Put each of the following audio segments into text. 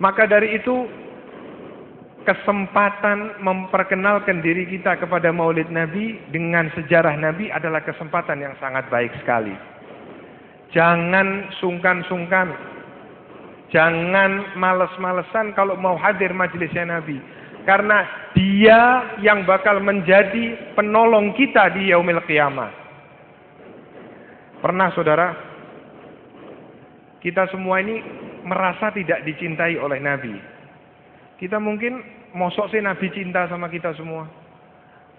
Maka dari itu, kesempatan memperkenalkan diri kita kepada Maulid Nabi dengan sejarah Nabi adalah kesempatan yang sangat baik sekali. Jangan sungkan-sungkan, jangan males-malesan kalau mau hadir majelisnya Nabi. Karena dia yang bakal menjadi penolong kita di yaumil qiyamah. Pernah saudara, kita semua ini merasa tidak dicintai oleh Nabi. Kita mungkin mosok sih Nabi cinta sama kita semua.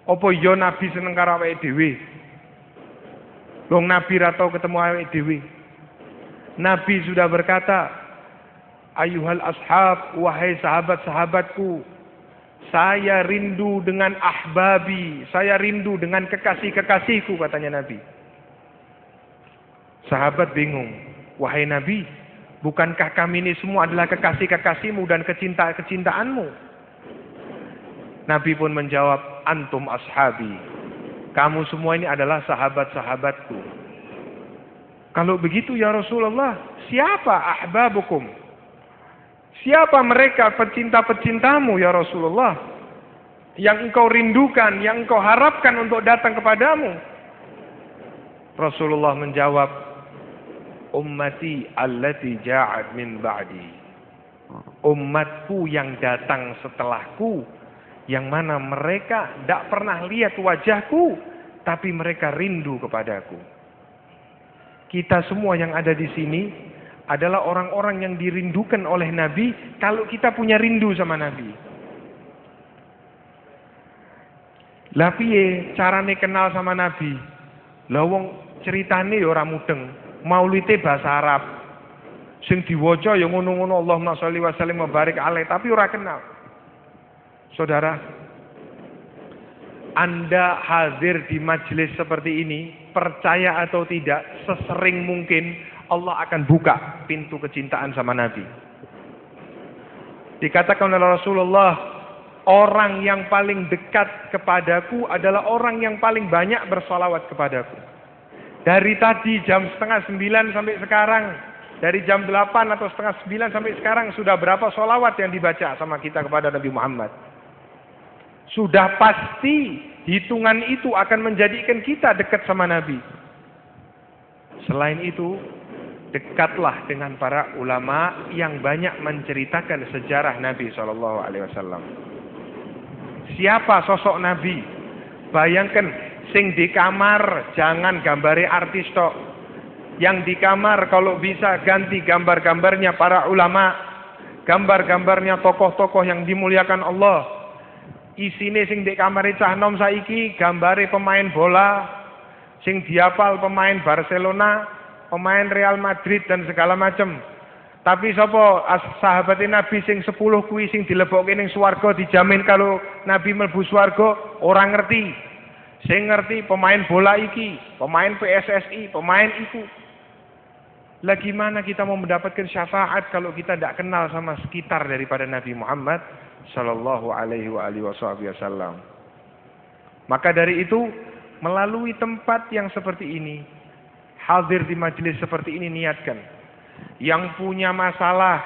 Apa iya Nabi seneng karo awake dhewe? Wong Nabi ra tau ketemu awake dhewe. Nabi sudah berkata, "Ayuhal ashab, wahai sahabat-sahabatku, saya rindu dengan ahbabi, saya rindu dengan kekasih-kekasihku," katanya Nabi. Sahabat bingung, "Wahai Nabi, bukankah kami ini semua adalah kekasih-kekasihmu dan kecinta-kecintaanmu?" Nabi pun menjawab, "Antum ashabi, kamu semua ini adalah sahabat-sahabatku." Kalau begitu ya Rasulullah, siapa ahbabukum? Siapa mereka pecinta-pecintamu ya Rasulullah? Yang engkau rindukan, yang engkau harapkan untuk datang kepadamu? Rasulullah menjawab, "Ummati allati ja'at min ba'di." Umatku yang datang setelahku, yang mana mereka tidak pernah lihat wajahku, tapi mereka rindu kepadaku. Kita semua yang ada di sini adalah orang-orang yang dirindukan oleh Nabi kalau kita punya rindu sama Nabi. Lah piye carane kenal sama Nabi? Lah wong ceritane ya ora mudeng. Maulite bahasa Arab. Sing diwaca ya ngono-ngono, Allahumma sholli wa sallim wa barik alaih, tapi ora kenal. Saudara, Anda hadir di majelis seperti ini, percaya atau tidak, sesering mungkin Allah akan buka pintu kecintaan sama Nabi. Dikatakan oleh Rasulullah, orang yang paling dekat kepadaku adalah orang yang paling banyak bersalawat kepadaku. Dari tadi jam 8:30 sampai sekarang, dari jam 8 atau 8:30 sampai sekarang, sudah berapa sholawat yang dibaca sama kita kepada Nabi Muhammad? Sudah pasti hitungan itu akan menjadikan kita dekat sama Nabi. Selain itu, dekatlah dengan para ulama yang banyak menceritakan sejarah Nabi SAW. Siapa sosok Nabi? Bayangkan, sing di kamar jangan gambare artis tok. Yang di kamar kalau bisa ganti gambar-gambarnya para ulama, gambar-gambarnya tokoh-tokoh yang dimuliakan Allah. Isine sing di kamare cah nom saiki gambare pemain bola, sing diapal pemain Barcelona, pemain Real Madrid dan segala macam. Tapi sapa sahabat Nabi sing 10 kuwi sing dilebokke ning swarga dijamin kalau Nabi mlebu swarga, ora ngerti. Sing ngerti pemain bola iki, pemain PSSI, pemain itu. Lah gimana kita mau mendapatkan syafaat kalau kita tidak kenal sama sekitar daripada Nabi Muhammad sallallahu alaihi wasallam. Maka dari itu, melalui tempat yang seperti ini, hadir di majelis seperti ini, niatkan. Yang punya masalah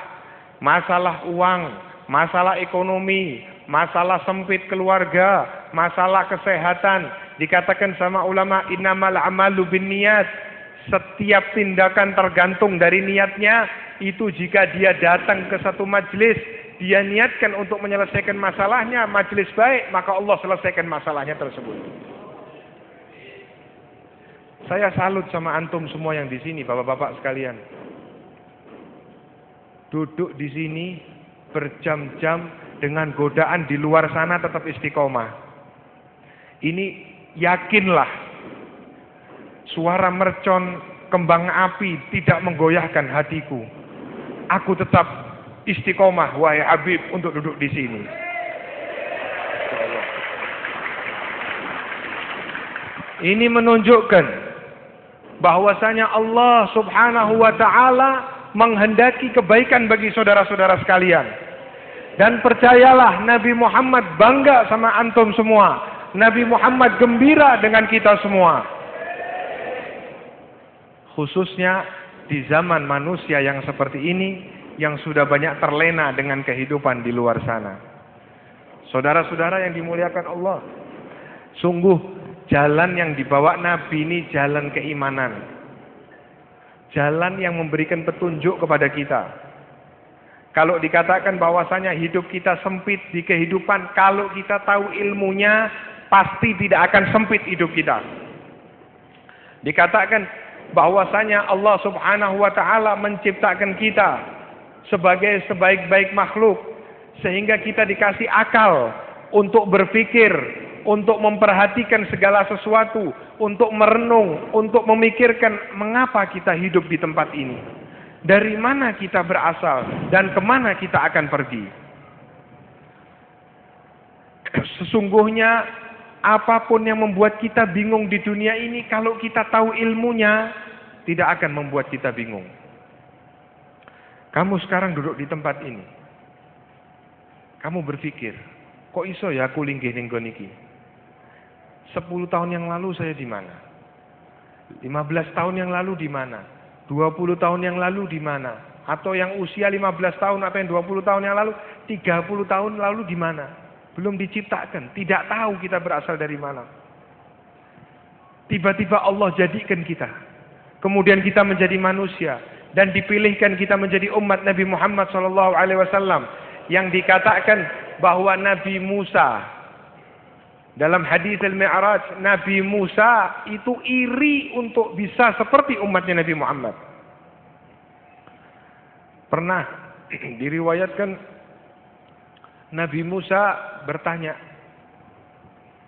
uang, masalah ekonomi, masalah sempit keluarga, masalah kesehatan, dikatakan sama ulama, innamal a'malu binniyat. Setiap tindakan tergantung dari niatnya. Itu jika dia datang ke satu majelis, dia niatkan untuk menyelesaikan masalahnya, majelis baik, maka Allah selesaikan masalahnya tersebut. Saya salut sama antum semua yang di sini, bapak-bapak sekalian. Duduk di sini berjam-jam dengan godaan di luar sana tetap istiqomah. Ini yakinlah, suara mercon kembang api tidak menggoyahkan hatiku. Aku tetap istiqomah, wahai Habib, untuk duduk di sini. Ini menunjukkan bahwasanya Allah Subhanahu wa taala menghendaki kebaikan bagi saudara-saudara sekalian. Dan percayalah, Nabi Muhammad bangga sama antum semua. Nabi Muhammad gembira dengan kita semua. Khususnya di zaman manusia yang seperti ini, yang sudah banyak terlena dengan kehidupan di luar sana. Saudara-saudara yang dimuliakan Allah, sungguh jalan yang dibawa Nabi ini jalan keimanan. Jalan yang memberikan petunjuk kepada kita. Kalau dikatakan bahwasanya hidup kita sempit di kehidupan, kalau kita tahu ilmunya, pasti tidak akan sempit hidup kita. Dikatakan bahwasanya Allah Subhanahu wa taala menciptakan kita sebagai sebaik-baik makhluk, sehingga kita dikasih akal untuk berpikir, untuk memperhatikan segala sesuatu, untuk merenung, untuk memikirkan mengapa kita hidup di tempat ini, dari mana kita berasal, dan kemana kita akan pergi. Sesungguhnya apapun yang membuat kita bingung di dunia ini, kalau kita tahu ilmunya, tidak akan membuat kita bingung. Kamu sekarang duduk di tempat ini, kamu berpikir, kok iso ya aku linggih ning nggon iki? 10 tahun yang lalu saya di mana? 15 tahun yang lalu di mana? 20 tahun yang lalu di mana? Atau yang usia 15 tahun atau yang 20 tahun yang lalu, 30 tahun lalu di mana? Belum diciptakan, tidak tahu kita berasal dari mana. Tiba-tiba Allah jadikan kita. Kemudian kita menjadi manusia dan dipilihkan kita menjadi umat Nabi Muhammad SAW, yang dikatakan bahwa Nabi Musa dalam hadis Al-Mi'raj, Nabi Musa itu iri untuk bisa seperti umatnya Nabi Muhammad. Pernah diriwayatkan Nabi Musa bertanya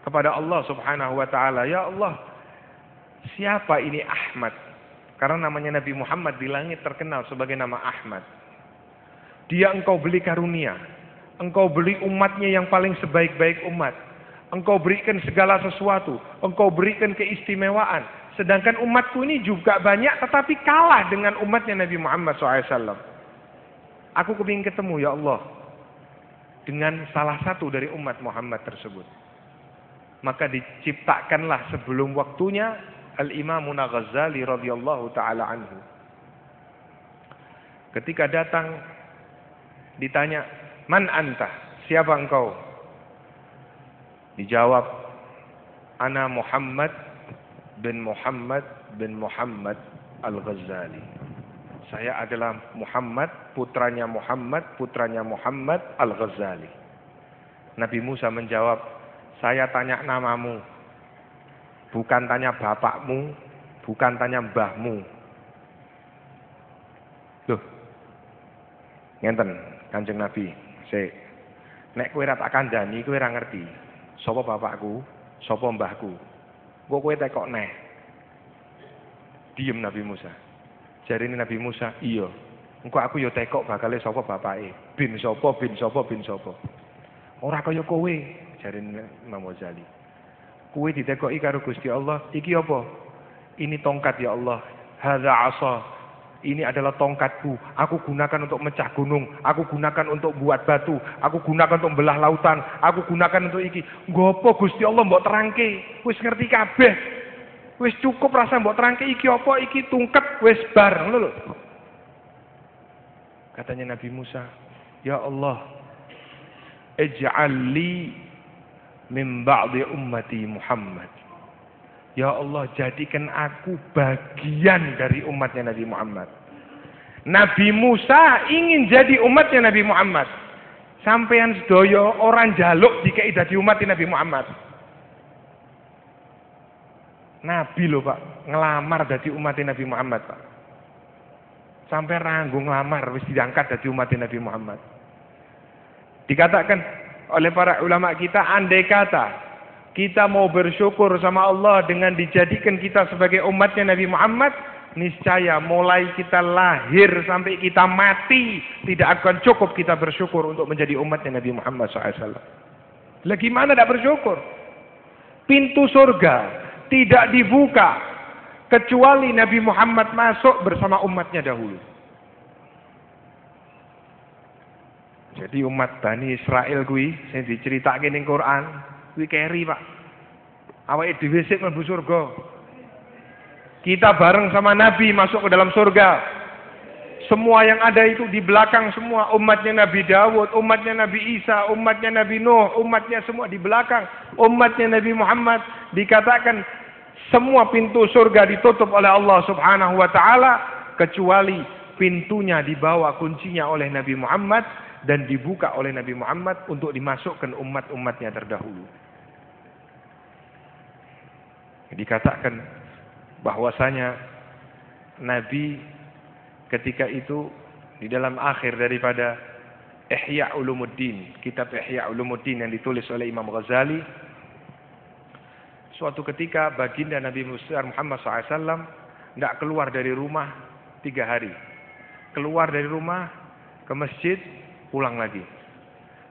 kepada Allah Subhanahu wa taala, "Ya Allah, siapa ini Ahmad?" Karena namanya Nabi Muhammad di langit terkenal sebagai nama Ahmad. Dia engkau beli karunia, engkau beli umatnya yang paling sebaik-baik umat. Engkau berikan segala sesuatu, engkau berikan keistimewaan. Sedangkan umatku ini juga banyak, tetapi kalah dengan umatnya Nabi Muhammad SAW. Aku kepingin ketemu, ya Allah, dengan salah satu dari umat Muhammad tersebut. Maka diciptakanlah sebelum waktunya Al-Imam Ghazali radhiyallahu ta'ala anhu. Ketika datang, ditanya, "Man anta? Siapa engkau?" Dijawab, "Ana Muhammad bin Muhammad bin Muhammad Al-Ghazali." Saya adalah Muhammad, putranya Muhammad, putranya Muhammad Al-Ghazali. Nabi Musa menjawab, "Saya tanya namamu, bukan tanya bapakmu, bukan tanya mbahmu." Loh, ngenten Kanjeng Nabi, nek kowe ra tak kandhani kowe ora ngerti. Sapa bapakku, sapa mbahku. Kok kowe tekok neh. Diem Nabi Musa. Jarine Nabi Musa, "Iya. Engko aku ya tekok bakale sapa bapake. Bin sapa, bin sapa, bin sapa." Ora kaya kowe, jarine Imam Ghazali. Kowe ditekoki karo Gusti Allah, "Iki apa?" "Ini tongkat ya Allah. Hadza 'asa." Ini adalah tongkatku, aku gunakan untuk mecah gunung, aku gunakan untuk buat batu, aku gunakan untuk belah lautan, aku gunakan untuk iki. Ngopo Gusti Allah mbok terangke, wis ngerti kabeh. Wis cukup rasa mbok terangke iki apa, iki tungket wis bar, ngono lho. Katanya Nabi Musa, "Ya Allah, ij'al li min ba'di ummati Muhammad." Ya Allah, jadikan aku bagian dari umatnya Nabi Muhammad. Nabi Musa ingin jadi umatnya Nabi Muhammad. Sampeyan sedaya orang jaluk dikei dadi umatnya Nabi Muhammad. Nabi lho Pak, ngelamar dadi umatnya Nabi Muhammad Pak. Sampai ranggung ngelamar wis diangkat dadi umatnya Nabi Muhammad. Dikatakan oleh para ulama kita, andai kata kita mau bersyukur sama Allah dengan dijadikan kita sebagai umatnya Nabi Muhammad, niscaya mulai kita lahir sampai kita mati tidak akan cukup kita bersyukur untuk menjadi umatnya Nabi Muhammad SAW. Lah gimana tidak bersyukur? Pintu surga tidak dibuka kecuali Nabi Muhammad masuk bersama umatnya dahulu. Jadi umat Bani Israel kuwi sing diceritake ning Quran kuwi keri Pak. Awake dhewe sik mlebu surga. Kita bareng sama Nabi masuk ke dalam surga. Semua yang ada itu di belakang semua. Umatnya Nabi Dawud, umatnya Nabi Isa, umatnya Nabi Nuh, umatnya semua di belakang. Umatnya Nabi Muhammad dikatakan semua pintu surga ditutup oleh Allah Subhanahu wa taala kecuali pintunya dibawa kuncinya oleh Nabi Muhammad dan dibuka oleh Nabi Muhammad untuk dimasukkan umat-umatnya terdahulu. Dikatakan bahwasanya Nabi ketika itu di dalam akhir daripada Ihya Ulumuddin, kitab Ihya Ulumuddin yang ditulis oleh Imam Ghazali, suatu ketika baginda Nabi Muhammad SAW tidak keluar dari rumah 3 hari. Keluar dari rumah ke masjid, pulang lagi.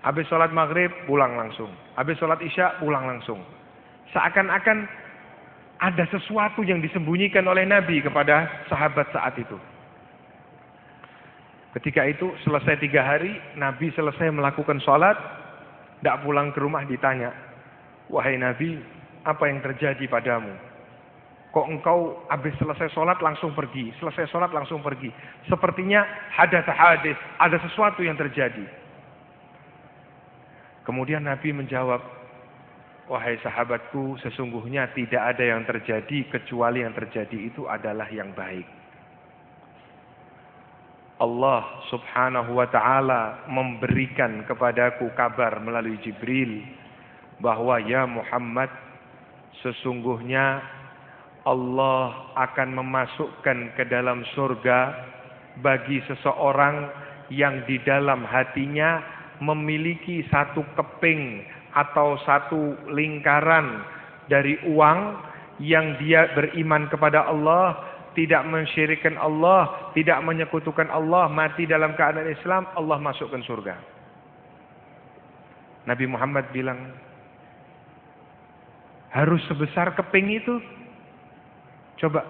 Habis sholat maghrib, pulang langsung. Habis sholat isya, pulang langsung. Seakan-akan ada sesuatu yang disembunyikan oleh Nabi kepada sahabat saat itu. Ketika itu selesai 3 hari, Nabi selesai melakukan sholat, tidak pulang ke rumah, ditanya, wahai Nabi, apa yang terjadi padamu? Kok engkau habis selesai sholat langsung pergi, selesai sholat langsung pergi? Sepertinya hadats, ada sesuatu yang terjadi. Kemudian Nabi menjawab, wahai sahabatku, sesungguhnya tidak ada yang terjadi kecuali yang terjadi itu adalah yang baik. Allah Subhanahu wa taala memberikan kepadaku kabar melalui Jibril bahwa ya Muhammad, sesungguhnya Allah akan memasukkan ke dalam surga bagi seseorang yang di dalam hatinya memiliki satu keping atau satu lingkaran dari uang yang dia beriman kepada Allah, tidak mensyirikkan Allah, tidak menyekutukan Allah, mati dalam keadaan Islam, Allah masukkan surga. Nabi Muhammad bilang, harus sebesar keping itu? Coba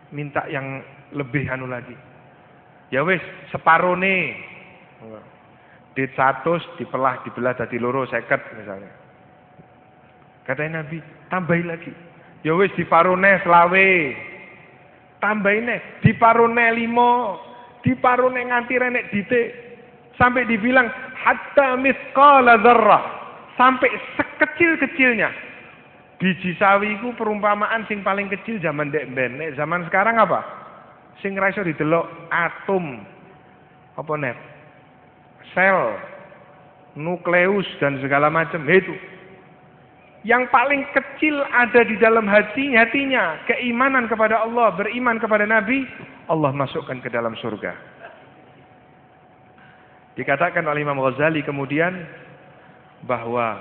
minta yang lebih anu lagi. Ya wis, separone. Dit 100 dibelah dadi loro 50 misalnya. Katanya Nabi, tambahin lagi. Ya wis diparone selawe. Tambahin diparone 5, diparone nganti renek ditik. Sampai dibilang hatta mithqala dzarrah, sampai sekecil-kecilnya. Biji sawi iku perumpamaan sing paling kecil zaman dek ben. Nek zaman sekarang apa? Sing ra iso didelok atom. Apa net? Sel, nukleus dan segala macam itu. Yang paling kecil ada di dalam hatinya, keimanan kepada Allah, beriman kepada Nabi, Allah masukkan ke dalam surga. Dikatakan oleh Imam Ghazali kemudian bahwa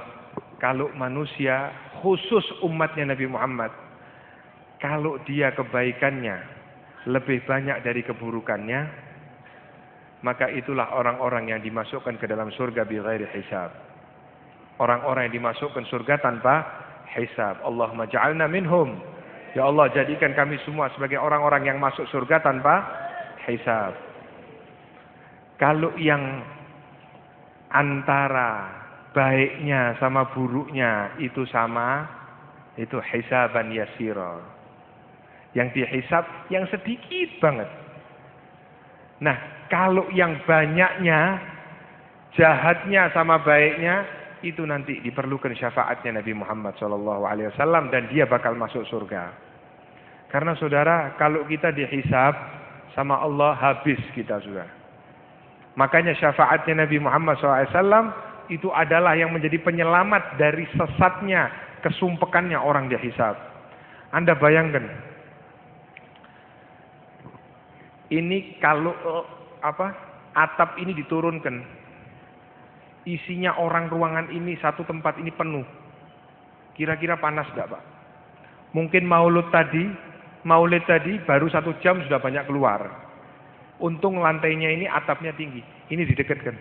kalau manusia, khusus umatnya Nabi Muhammad, kalau dia kebaikannya lebih banyak dari keburukannya, maka itulah orang-orang yang dimasukkan ke dalam surga bighairi hisab. Orang-orang yang dimasukkan surga tanpa hisab. Allahumma ja'alna minhum. Ya Allah, jadikan kami semua sebagai orang-orang yang masuk surga tanpa hisab. Kalau yang antara baiknya sama buruknya itu sama, itu hisaban yasira. Yang dihisab yang sedikit banget. Nah, kalau yang banyaknya, jahatnya sama baiknya, itu nanti diperlukan syafaatnya Nabi Muhammad SAW dan dia bakal masuk surga. Karena saudara, kalau kita dihisab sama Allah, habis kita sudah. Makanya syafaatnya Nabi Muhammad SAW itu adalah yang menjadi penyelamat dari sesatnya, kesumpekannya orang dihisab. Anda bayangkan, ini kalau atap ini diturunkan, isinya orang ruangan ini, satu tempat ini penuh. Kira-kira panas enggak, Pak? Mungkin maulid tadi baru 1 jam sudah banyak keluar. Untung lantainya ini atapnya tinggi. Ini didekatkan.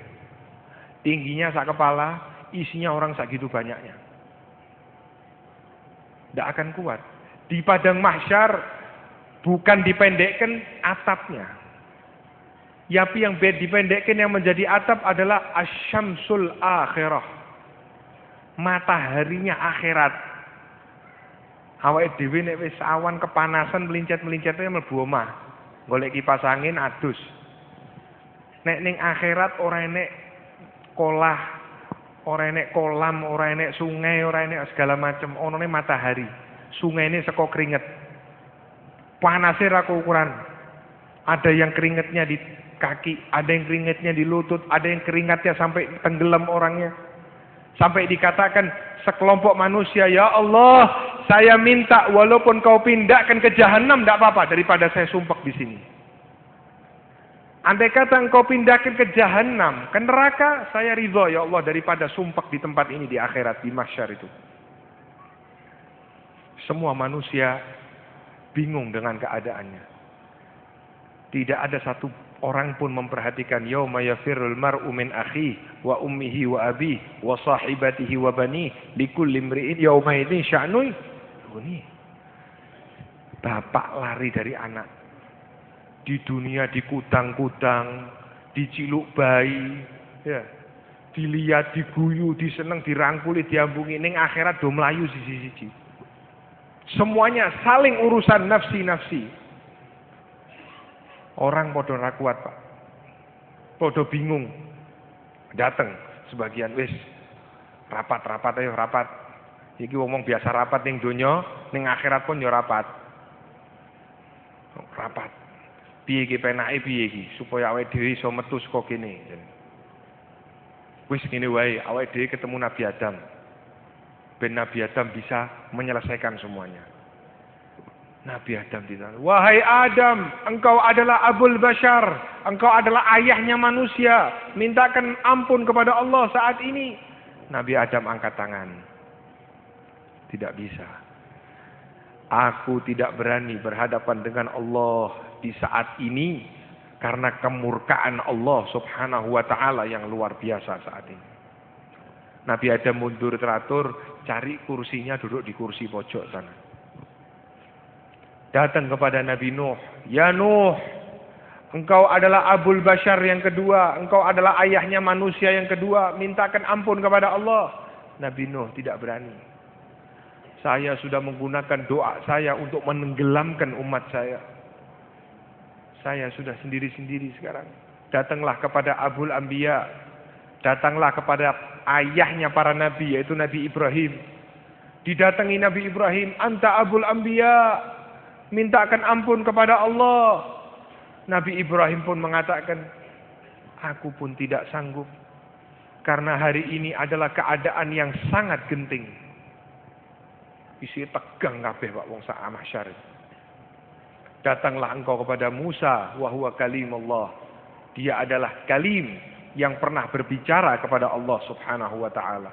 Tingginya sak kepala, isinya orang segitu banyaknya. Tidak akan kuat. Di padang mahsyar bukan dipendekkan atapnya. Yapi yang dipendekkan yang menjadi atap adalah asyamsul akhirah. Mataharinya akhirat. Awake dhewe nek wis awan kepanasan melincet-melincetnya mlebu omah. Golek kipas angin adus. Nek ning akhirat ora enek kolah, ora enek kolam, ora enek sungai, ora enek segala macam. Onone matahari. Sungai ini saka keringet. Panasnya ra ukuran. Ada yang keringetnya di kaki, ada yang keringetnya di lutut, ada yang keringatnya sampai tenggelam orangnya. Sampai dikatakan sekelompok manusia, ya Allah, saya minta walaupun kau pindahkan ke jahanam tidak apa-apa daripada saya sumpek di sini. Andai kata engkau pindahkan ke jahanam, ke neraka, saya ridho ya Allah daripada sumpek di tempat ini di akhirat, di mahsyar itu. Semua manusia bingung dengan keadaannya. Tidak ada satu orang pun memperhatikan yauma yafirrul mar'u min akhihi wa ummihi wa abihi wa sahibatihi wa banihi likulli imri'in yauma idzin sya'nun yughni. Bapak lari dari anak. Di dunia dikutang-kutang, diciluk bayi, ya. Dilihat, diguyu, diseneng, dirangkuli, diambungi, ning akhirat do mlayu siji-siji. Semuanya saling urusan nafsi-nafsi. Orang podo ra kuat, Pak. Podo bingung. Dateng sebagian wis rapat-rapat ayo rapat. Iki wong biasa rapat ning donya, ning akhirat pun yo rapat. Rapat. Piye iki penake piye iki supaya awake dhewe iso metu saka kene. Wis ngene wae, awake dhewe ketemu Nabi Adam. Ben Nabi Adam bisa menyelesaikan semuanya. Nabi Adam ditanya, wahai Adam, engkau adalah Abul Bashar, engkau adalah ayahnya manusia, mintakan ampun kepada Allah saat ini. Nabi Adam angkat tangan. Tidak bisa. Aku tidak berani berhadapan dengan Allah di saat ini karena kemurkaan Allah Subhanahu wa taala yang luar biasa saat ini. Nabi Adam mundur teratur, cari kursinya, duduk di kursi pojok sana. Datang kepada Nabi Nuh, ya Nuh, engkau adalah Abul Bashar yang kedua, engkau adalah ayahnya manusia yang kedua, mintakan ampun kepada Allah. Nabi Nuh tidak berani. Saya sudah menggunakan doa saya untuk menenggelamkan umat saya. Saya sudah sendiri-sendiri sekarang. Datanglah kepada Abul Anbiya. Datanglah kepada ayahnya para nabi, yaitu Nabi Ibrahim. Didatangi Nabi Ibrahim, anta Abul Anbiya. Mintakan ampun kepada Allah. Nabi Ibrahim pun mengatakan, aku pun tidak sanggup. Karena hari ini adalah keadaan yang sangat genting. Isi tegang kabeh Pak wong sak mahsyar. Datanglah engkau kepada Musa, wa huwa kalimullah. Dia adalah kalim yang pernah berbicara kepada Allah Subhanahu wa taala.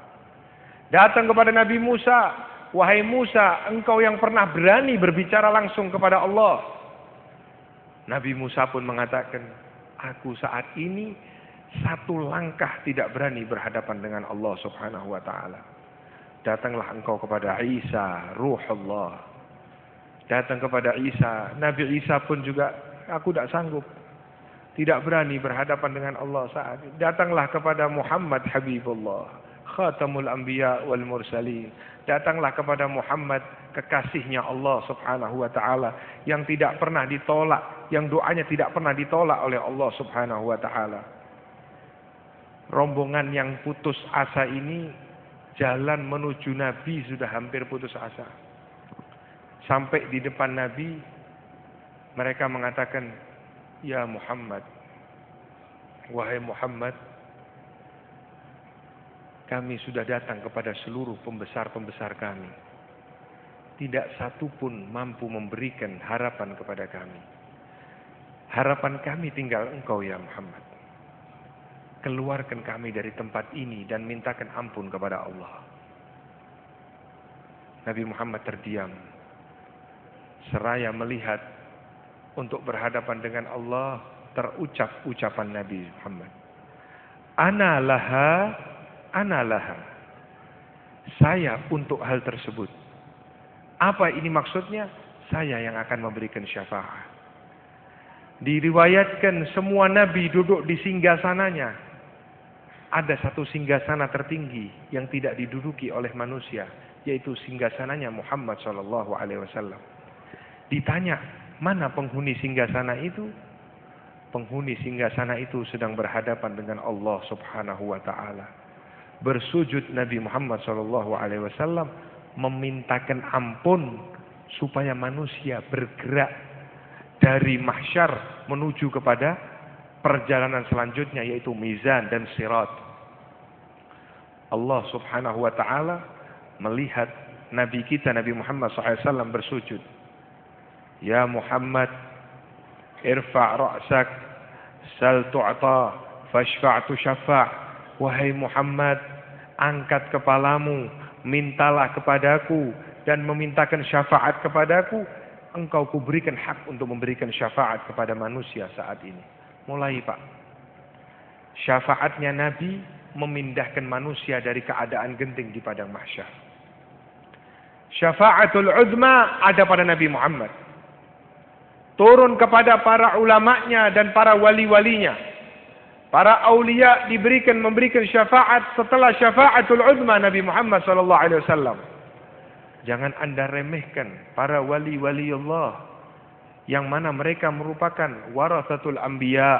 Datang kepada Nabi Musa, wahai Musa, engkau yang pernah berani berbicara langsung kepada Allah. Nabi Musa pun mengatakan, aku saat ini satu langkah tidak berani berhadapan dengan Allah Subhanahu wa taala. Datanglah engkau kepada Isa, Ruhullah. Datang kepada Isa, Nabi Isa pun juga, aku tidak sanggup. Tidak berani berhadapan dengan Allah saat ini. Datanglah kepada Muhammad Habibullah, Khatamul Anbiya wal Mursalin. Datanglah kepada Muhammad, kekasihnya Allah Subhanahu wa taala, yang tidak pernah ditolak, yang doanya tidak pernah ditolak oleh Allah Subhanahu wa taala. Rombongan yang putus asa ini, jalan menuju Nabi sudah hampir putus asa. Sampai di depan Nabi, mereka mengatakan, ya Muhammad, wahai Muhammad, kami sudah datang kepada seluruh pembesar-pembesar kami. Tidak satu pun mampu memberikan harapan kepada kami. Harapan kami tinggal engkau ya Muhammad. Keluarkan kami dari tempat ini dan mintakan ampun kepada Allah. Nabi Muhammad terdiam. Seraya melihat untuk berhadapan dengan Allah, terucap ucapan Nabi Muhammad. Ana laha. Saya untuk hal tersebut. Apa ini maksudnya? Saya yang akan memberikan syafaat. Diriwayatkan semua nabi duduk di singgasananya. Ada satu singgasana tertinggi yang tidak diduduki oleh manusia, yaitu singgasananya Muhammad SAW. Ditanya, mana penghuni singgasana itu? penghuni singgasana itu sedang berhadapan dengan Allah Subhanahu wa taala. Bersujud Nabi Muhammad sallallahu alaihi wasallam memintakan ampun supaya manusia bergerak dari mahsyar menuju kepada perjalanan selanjutnya, yaitu mizan dan sirat. Allah Subhanahu wa taala melihat Nabi kita Nabi Muhammad SAW bersujud. Ya Muhammad, irfa' ra'sak, sal tu'ta, fashfa' tushaffa'. Wahai Muhammad, angkat kepalamu, mintalah kepadaku dan memintakan syafaat kepadaku. Engkau kuberikan hak untuk memberikan syafaat kepada manusia saat ini. Mulai Pak. Syafaatnya Nabi memindahkan manusia dari keadaan genting di padang mahsyar. Syafaatul uzma ada pada Nabi Muhammad. Turun kepada para ulamanya dan para wali-walinya. Para aulia memberikan syafaat setelah syafaatul uzma Nabi Muhammad sallallahu alaihi wasallam. Jangan Anda remehkan para wali-wali Allah yang mana mereka merupakan warasatul anbiya,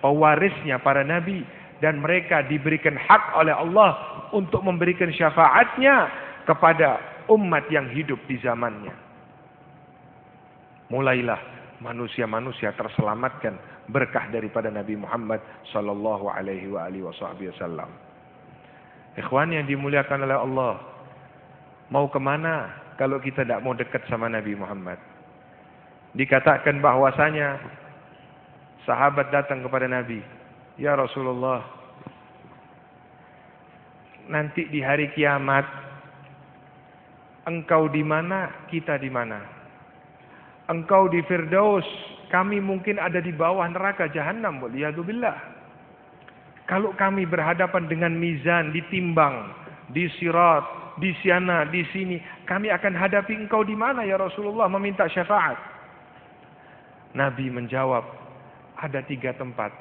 pewarisnya para nabi, dan mereka diberikan hak oleh Allah untuk memberikan syafaatnya kepada umat yang hidup di zamannya. Mulailah manusia-manusia terselamatkan berkah daripada Nabi Muhammad sallallahu alaihi wasallam. Ikhwan yang dimuliakan oleh Allah, mau kemana kalau kita tidak mau dekat sama Nabi Muhammad? Dikatakan bahwasanya sahabat datang kepada Nabi, ya Rasulullah, nanti di hari kiamat engkau di mana, kita di mana? Engkau di Firdaus, kami mungkin ada di bawah neraka Jahannam. Waliyadzubillah. Kalau kami berhadapan dengan mizan, ditimbang, di sirat, di sana, di sini, kami akan hadapi engkau di mana ya Rasulullah, meminta syafaat. Nabi menjawab, ada 3 tempat.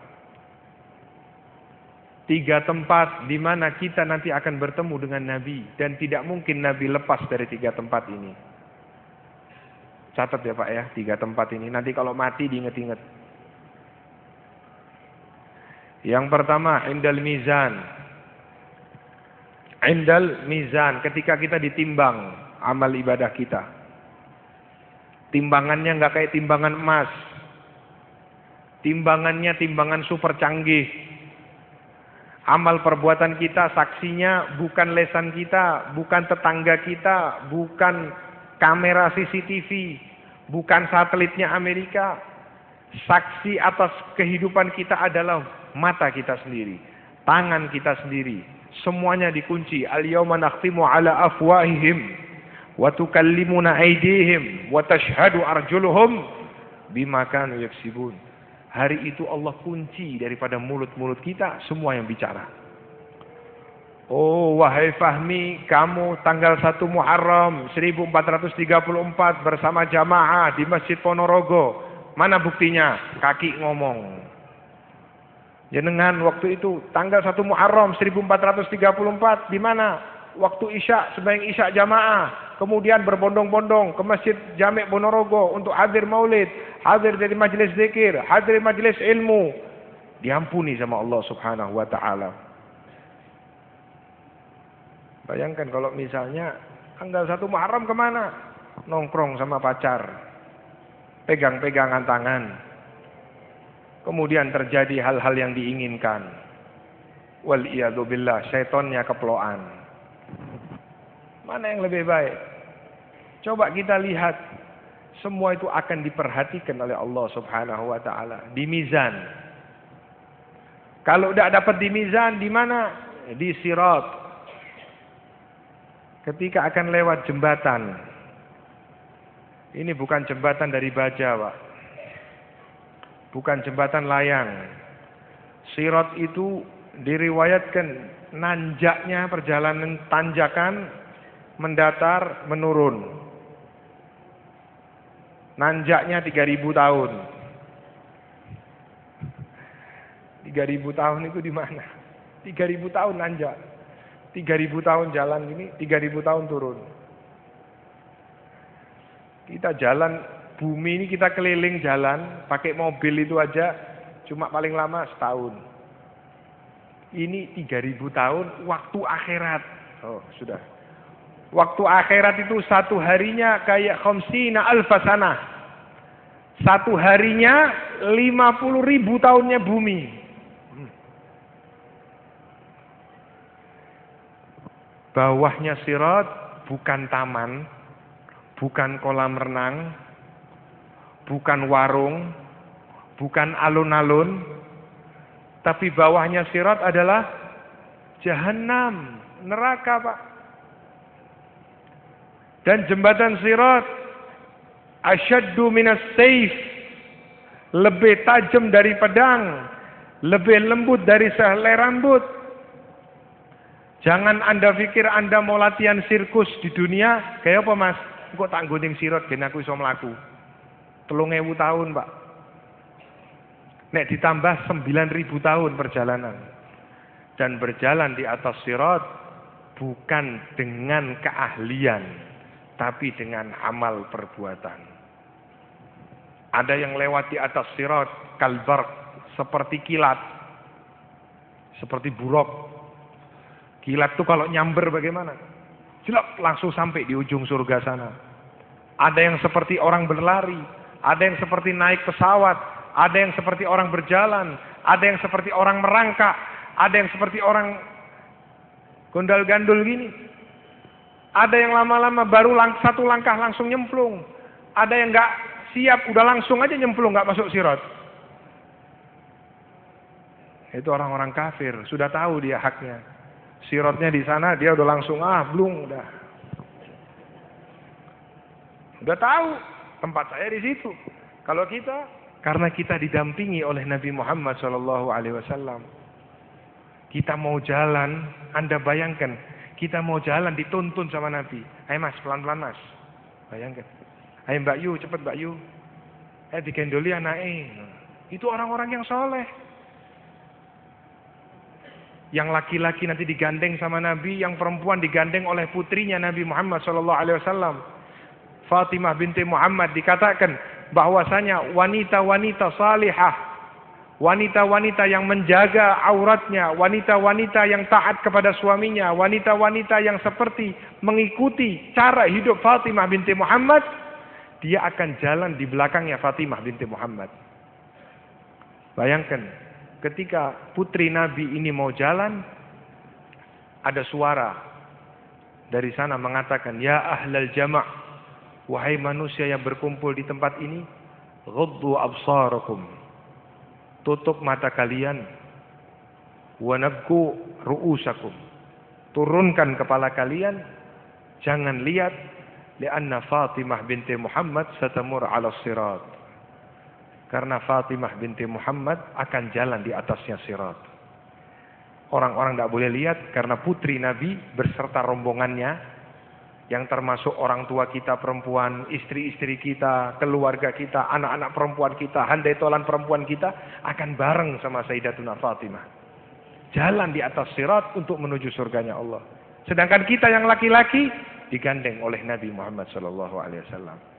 3 tempat di mana kita nanti akan bertemu dengan Nabi. Dan tidak mungkin Nabi lepas dari 3 tempat ini. Catat ya Pak ya, 3 tempat ini. Nanti kalau mati diinget-inget. Yang pertama, indal mizan. Indal mizan, ketika kita ditimbang amal ibadah kita. Timbangannya nggak kayak timbangan emas. Timbangannya timbangan super canggih. Amal perbuatan kita, saksinya bukan lesan kita, bukan tetangga kita, bukan kamera CCTV, bukan satelitnya Amerika. Saksi atas kehidupan kita adalah mata kita sendiri, tangan kita sendiri. Semuanya dikunci. Al-yawma nakhtimu ala afwahihim wa tukallimuna aydihim wa tashhadu arjuluhum bima kanu yaksibun. Hari itu Allah kunci daripada mulut-mulut kita semua yang bicara. Oh wahai Fahmi, kamu tanggal 1 Muharram 1434 bersama jamaah di Masjid Ponorogo. Mana buktinya? Kaki ngomong. Jenengan waktu itu tanggal 1 Muharram 1434 di mana? Waktu Isya, sembahyang Isya jamaah. Kemudian berbondong-bondong ke Masjid Jami' Ponorogo untuk hadir maulid, hadir dari majelis zikir, hadir majelis ilmu. Diampuni sama Allah Subhanahu wa taala. Bayangkan kalau misalnya tanggal 1 Muharram kemana? Nongkrong sama pacar, pegang-pegangan tangan. Kemudian terjadi hal-hal yang diinginkan. Waliyadzubillah, syaitonnya keploan. Mana yang lebih baik? Coba kita lihat. Semua itu akan diperhatikan oleh Allah Subhanahu wa taala di mizan. Kalau tidak dapat di mizan, di mana? Di sirat. Ketika akan lewat jembatan. Ini bukan jembatan dari baja, Pak. Bukan jembatan layang. Sirat itu diriwayatkan nanjaknya perjalanan tanjakan, mendatar, menurun. Nanjaknya 3000 tahun. 3000 tahun itu di mana? 3000 tahun nanjak. 3000 tahun jalan gini, 3000 tahun turun. Kita jalan bumi ini, kita keliling jalan pakai mobil itu aja cuma paling lama setahun. Ini 3000 tahun waktu akhirat. Oh, sudah. Waktu akhirat itu satu harinya kayak khamsina alfa sanah. Satu harinya 50.000 tahunnya bumi. Bawahnya sirat bukan taman, bukan kolam renang, bukan warung, bukan alun-alun, tapi bawahnya sirat adalah jahanam, neraka, Pak. Dan jembatan sirat asyaddu minas sayf, lebih tajam dari pedang, lebih lembut dari sehelai rambut. Jangan Anda pikir Anda mau latihan sirkus di dunia, kayak apa Mas? Kok tak nggoning sirat ben aku iso mlaku. 3000 tahun, Pak. Nek ditambah 9000 tahun perjalanan. Dan berjalan di atas sirat bukan dengan keahlian, tapi dengan amal perbuatan. Ada yang lewat di atas sirat kalbar, seperti kilat, seperti buruk. Kilat itu kalau nyamber bagaimana? Jelek, langsung sampai di ujung surga sana. Ada yang seperti orang berlari, ada yang seperti naik pesawat, ada yang seperti orang berjalan, ada yang seperti orang merangkak, ada yang seperti orang gondal-gandul gini. Ada yang lama-lama baru satu langkah langsung nyemplung. Ada yang nggak siap, udah langsung aja nyemplung, nggak masuk sirat. Itu orang-orang kafir, sudah tahu dia haknya. Siratnya di sana, dia udah langsung blung, udah. Udah tahu tempat saya di situ. Kalau kita, karena kita didampingi oleh Nabi Muhammad SAW. Kita mau jalan, Anda bayangkan, kita mau jalan dituntun sama Nabi. Ayo Mas, pelan-pelan Mas. Bayangkan. Ayo Mbak Yu, cepet Mbak Yu. Digendoli anaknya. Itu orang-orang yang soleh. Yang laki-laki nanti digandeng sama Nabi, yang perempuan digandeng oleh putrinya Nabi Muhammad SAW. Fatimah binti Muhammad, dikatakan bahwasanya wanita-wanita salihah, wanita-wanita yang menjaga auratnya, wanita-wanita yang taat kepada suaminya, wanita-wanita yang seperti mengikuti cara hidup Fatimah binti Muhammad, dia akan jalan di belakangnya Fatimah binti Muhammad. Bayangkan, ketika putri Nabi ini mau jalan, ada suara dari sana mengatakan, ya ahlal jama', wahai manusia yang berkumpul di tempat ini, ghuddu absarakum, tutup mata kalian, wa nabku ru'usakum, turunkan kepala kalian, jangan lihat, lianna Fatimah binti Muhammad satamur ala sirat. Karena Fatimah binti Muhammad akan jalan di atasnya sirat. Orang-orang tidak boleh lihat karena putri Nabi berserta rombongannya, yang termasuk orang tua kita perempuan, istri-istri kita, keluarga kita, anak-anak perempuan kita, handai tolan perempuan kita, akan bareng sama Sayyidatuna Fatimah. Jalan di atas sirat untuk menuju surganya Allah. Sedangkan kita yang laki-laki digandeng oleh Nabi Muhammad SAW.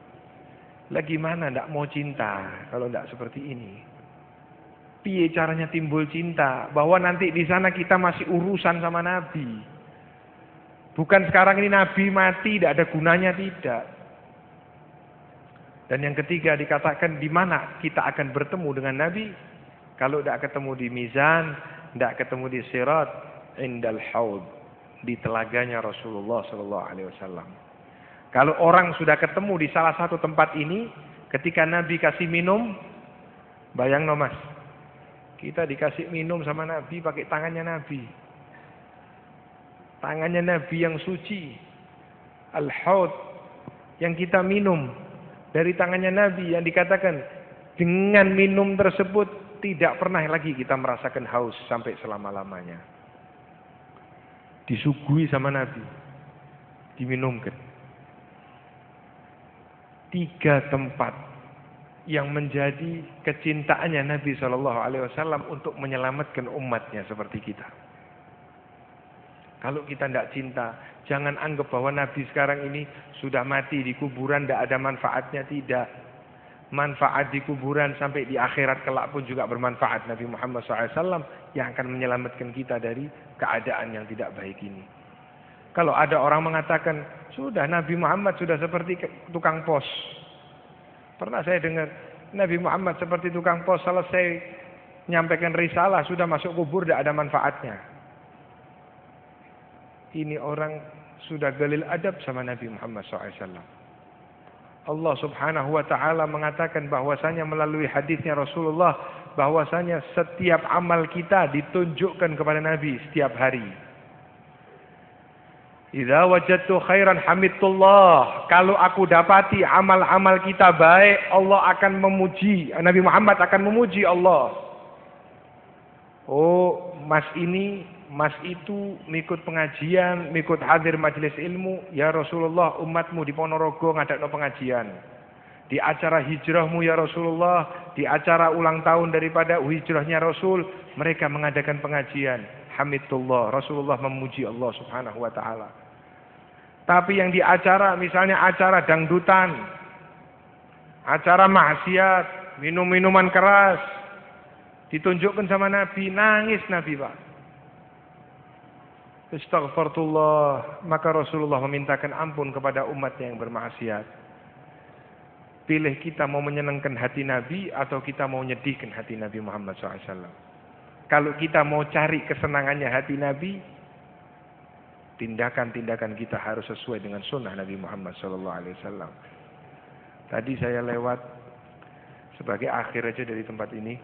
Lagi mana ndak mau cinta kalau ndak seperti ini? Piye caranya timbul cinta? Bahwa nanti di sana kita masih urusan sama Nabi. Bukan sekarang ini Nabi mati tidak ada gunanya, tidak. Dan yang ketiga dikatakan di mana kita akan bertemu dengan Nabi? Kalau ndak ketemu di mizan, ndak ketemu di sirat, indal haud, di telaganya Rasulullah SAW. Kalau orang sudah ketemu di salah satu tempat ini, ketika Nabi kasih minum, bayang no Mas, kita dikasih minum sama Nabi pakai tangannya Nabi. Tangannya Nabi yang suci, al-haud, yang kita minum dari tangannya Nabi, yang dikatakan dengan minum tersebut tidak pernah lagi kita merasakan haus sampai selama-lamanya. Disuguhi sama Nabi, diminumkan. 3 tempat yang menjadi kecintaannya Nabi SAW untuk menyelamatkan umatnya seperti kita. Kalau kita tidak cinta, jangan anggap bahwa Nabi sekarang ini sudah mati di kuburan, tidak ada manfaatnya, tidak. manfaat di kuburan sampai di akhirat kelak pun juga bermanfaat. Nabi Muhammad SAW yang akan menyelamatkan kita dari keadaan yang tidak baik ini. Kalau ada orang mengatakan, sudah Nabi Muhammad sudah seperti tukang pos. Pernah saya dengar, Nabi Muhammad seperti tukang pos, selesai menyampaikan risalah, sudah masuk kubur, tidak ada manfaatnya. Ini orang sudah galil adab sama Nabi Muhammad SAW. Allah Subhanahu wa taala mengatakan bahwasanya melalui hadisnya Rasulullah, bahwasanya setiap amal kita ditunjukkan kepada Nabi setiap hari. Idza wajadtu khairan hamidullah. Kalau aku dapati amal-amal kita baik, Allah akan memuji, Nabi Muhammad akan memuji Allah. Oh, mas ini, mas itu mengikut pengajian, mengikut hadir majelis ilmu. Ya Rasulullah, umatmu di Ponorogo ngadakno pengajian. Di acara hijrahmu ya Rasulullah, di acara ulang tahun daripada hijrahnya Rasul, mereka mengadakan pengajian. Hamidullah, Rasulullah memuji Allah Subhanahu wa taala. Tapi yang di acara, misalnya acara dangdutan, acara maksiat, minum-minuman keras, ditunjukkan sama Nabi, nangis Nabi, Pak. Astaghfirullah, maka Rasulullah memintakan ampun kepada umatnya yang bermaksiat. Pilih kita mau menyenangkan hati Nabi atau kita mau menyedihkan hati Nabi Muhammad SAW. Kalau kita mau cari kesenangannya hati Nabi, tindakan-tindakan kita harus sesuai dengan sunnah Nabi Muhammad SAW. Tadi saya lewat, sebagai akhir aja dari tempat ini,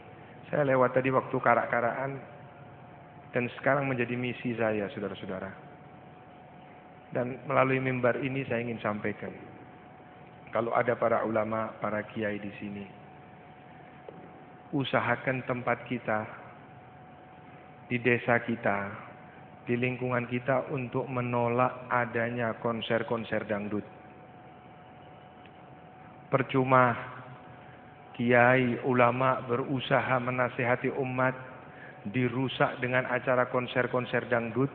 saya lewat tadi waktu karak-karaan, dan sekarang menjadi misi saya, saudara-saudara. Dan melalui mimbar ini saya ingin sampaikan, kalau ada para ulama, para kiai di sini, usahakan tempat kita, di desa kita, di lingkungan kita untuk menolak adanya konser-konser dangdut. Percuma kiai, ulama berusaha menasihati umat, dirusak dengan acara konser-konser dangdut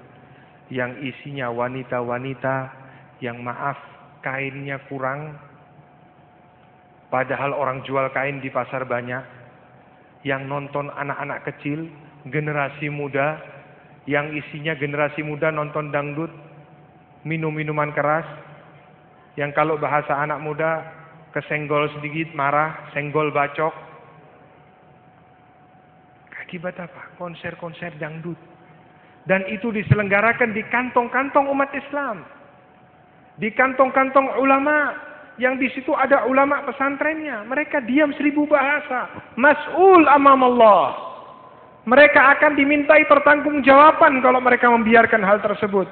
yang isinya wanita-wanita yang maaf kainnya kurang, padahal orang jual kain di pasar banyak, yang nonton anak-anak kecil, generasi muda, yang isinya generasi muda nonton dangdut, minum-minuman keras, yang kalau bahasa anak muda kesenggol sedikit marah, senggol bacok. Akibat apa? Konser-konser dangdut. Dan itu diselenggarakan di kantong-kantong umat Islam, di kantong-kantong ulama, yang di situ ada ulama pesantrennya. Mereka diam 1000 bahasa, mas'ul amam Allah. Mereka akan dimintai pertanggungjawaban kalau mereka membiarkan hal tersebut.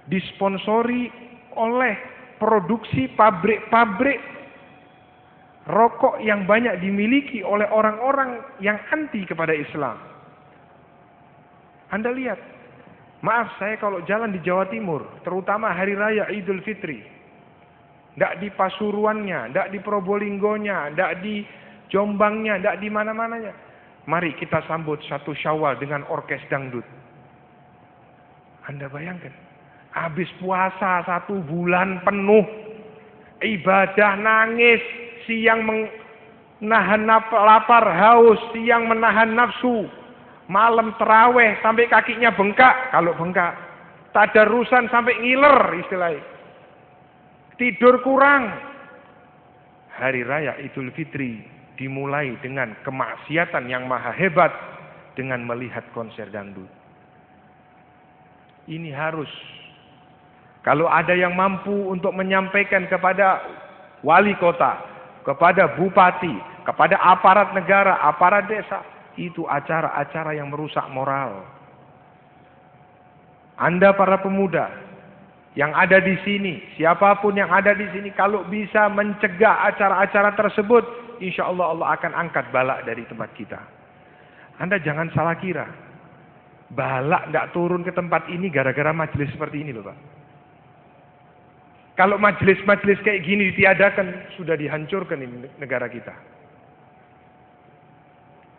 Disponsori oleh produksi pabrik-pabrik rokok yang banyak dimiliki oleh orang-orang yang anti kepada Islam. Anda lihat, maaf saya kalau jalan di Jawa Timur, terutama hari raya Idul Fitri, tidak di Pasuruannya, tidak di Probolinggonya, tidak di Jombangnya, tidak di mana-mananya. Mari kita sambut 1 Syawal dengan orkes dangdut. Anda bayangkan, habis puasa 1 bulan penuh, ibadah nangis, siang menahan lapar haus, siang menahan nafsu, malam terawih sampai kakinya bengkak, kalau bengkak, tadarusan sampai ngiler istilahnya, tidur kurang. Hari raya Idul Fitri dimulai dengan kemaksiatan yang maha hebat dengan melihat konser dangdut. Ini harus, kalau ada yang mampu untuk menyampaikan kepada wali kota, kepada bupati, kepada aparat negara, aparat desa, itu acara-acara yang merusak moral. Anda para pemuda yang ada di sini, siapapun yang ada di sini, kalau bisa mencegah acara-acara tersebut, insya Allah Allah akan angkat balak dari tempat kita. Anda jangan salah kira, balak tidak turun ke tempat ini gara-gara majelis seperti ini loh Pak. Kalau majelis-majelis kayak gini ditiadakan, sudah dihancurkan ini negara kita.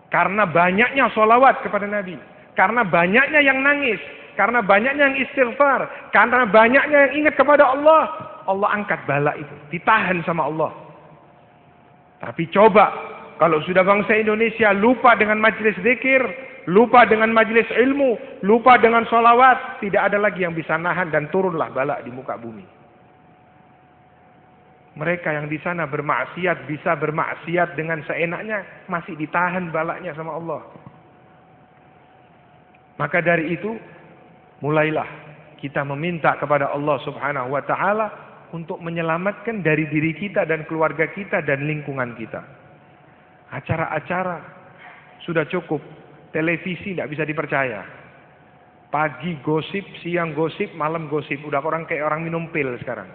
Karena banyaknya sholawat kepada Nabi, karena banyaknya yang nangis, karena banyaknya yang istighfar, karena banyaknya yang ingat kepada Allah, Allah angkat balak itu, ditahan sama Allah. Tapi coba, kalau sudah bangsa Indonesia lupa dengan majelis zikir, lupa dengan majelis ilmu, lupa dengan sholawat, tidak ada lagi yang bisa nahan dan turunlah bala di muka bumi. Mereka yang di sana bermaksiat, bisa bermaksiat dengan seenaknya, masih ditahan balanya sama Allah. Maka dari itu, mulailah kita meminta kepada Allah Subhanahu wa Ta'ala untuk menyelamatkan dari diri kita dan keluarga kita dan lingkungan kita. Acara-acara sudah cukup, televisi tidak bisa dipercaya. Pagi gosip, siang gosip, malam gosip. Udah kayak orang minum pil sekarang.